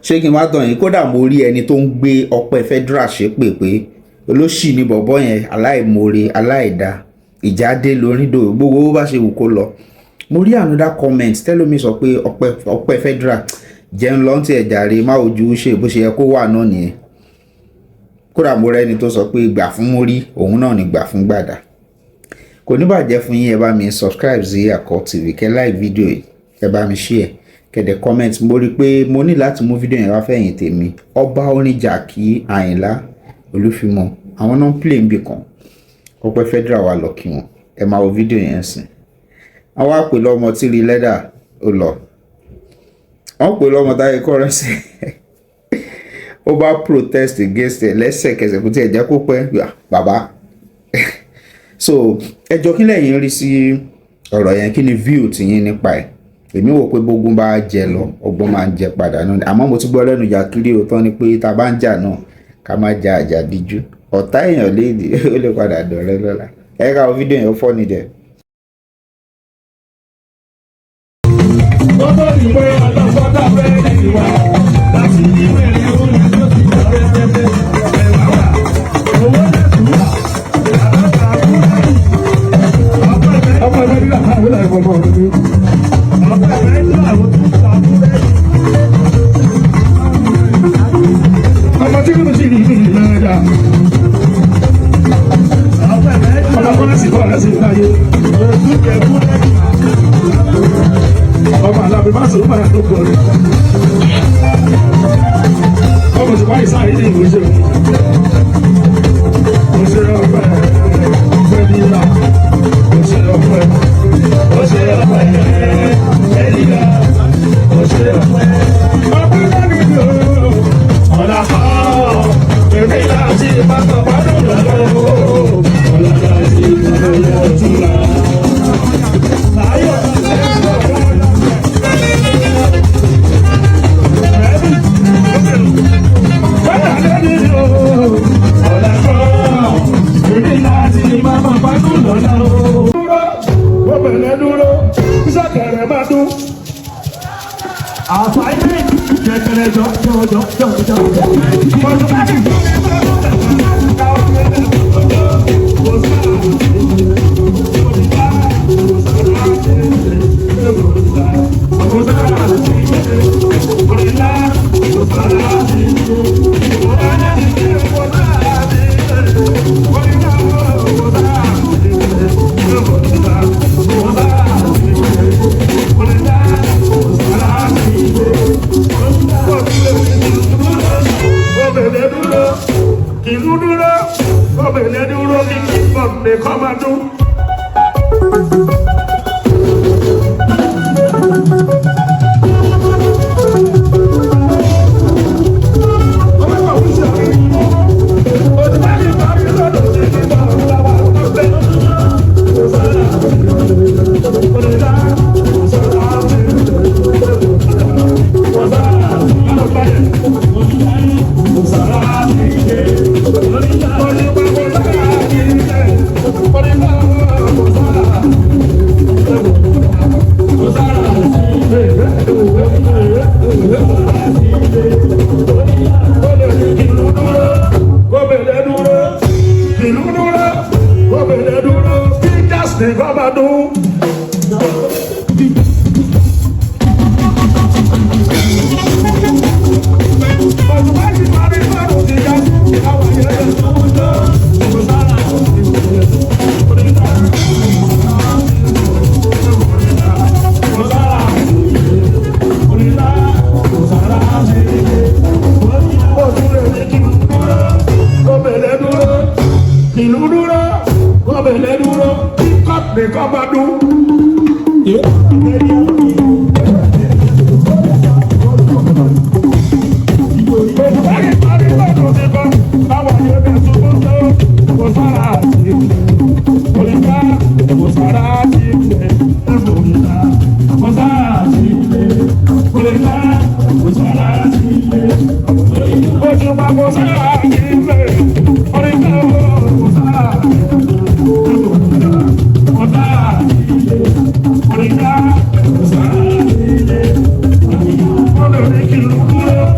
ṣé kí n má tàn yín, kódà mo rí ẹni tó ń gbé Ọpẹ́ Federal ṣépè pé olóṣì ni bọ̀bọ́ yẹn, aláìmoore aláìda, ìjáde lórídò gbogbo bó bá ṣe wù kó lọ. Mo rí another comment tẹ́lómi sọ pé Ọpẹ́ Federal jẹun lọ́n tí ẹ̀ jàre má ojú ṣe bó ṣe yẹ kó wà náà nìyẹn. Kódà mo rẹ́ni tó sọ pé gbà fún Múrí òun náà ni gbà fún Gbàdà. Kò ní bàjẹ́ fún yín, ẹ bá mi subscribe sí Àkọ́ TV, kẹ́ like video yìí, ẹ bá mi share, kẹ́dẹ̀ comment. Mo rí pé mo ní láti mú fídíò yẹn wá fẹ̀yìn tèmi. Ọba orin Jàkí Àyìnlá Olúfimọ àwọn náà ń play níbì kan, Ọpẹ́ Federal wà lọ kí wọn. Ẹ máa wo fídíò yẹn sìn. Àwọn àpè lọ́mọ tí rí lẹ́dà ó lọ, wọ́n pè lọ́mọ Táyé Currency ó bá protest against ẹ̀ lẹ́sẹ̀kẹsẹ̀ kó tí ẹ̀ jẹ́ kó pẹ́ bàbá. So ẹjọ́ kí lẹ́yìn rí sí ọ̀rọ̀ yẹn, kí ni view tiyín nípa ẹ̀? Èmi wò pé bógun bá jẹ lọ ọgbọ́n máa ń jẹ padà náà, àmọ́ mo ti gbọ́ lẹ́nu Jàkírí òótọ́ ni pé ta bá ń jà náà ká má ja àjàdíjú, ọ̀tá èèyàn léèdì ó lè padà dọ̀rẹ́ lọ́la. Ẹ ká wo fídíò yẹn ó fọ́ ní dẹ̀.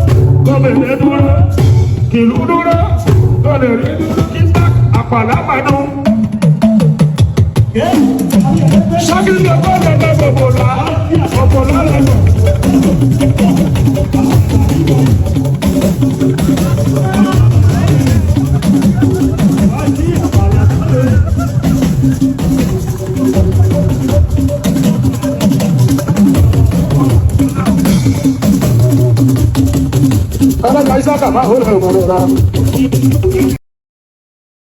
Go ìlú dúró lọ́dẹ̀ rí dúró kí n bá àpàlà máa dún. Ṣákìlì ọgbọ́n lọ́dẹ̀ bọ̀bọ̀lá ọ̀pọ̀lá lọ́dọ̀. Ahora ya Isaac, más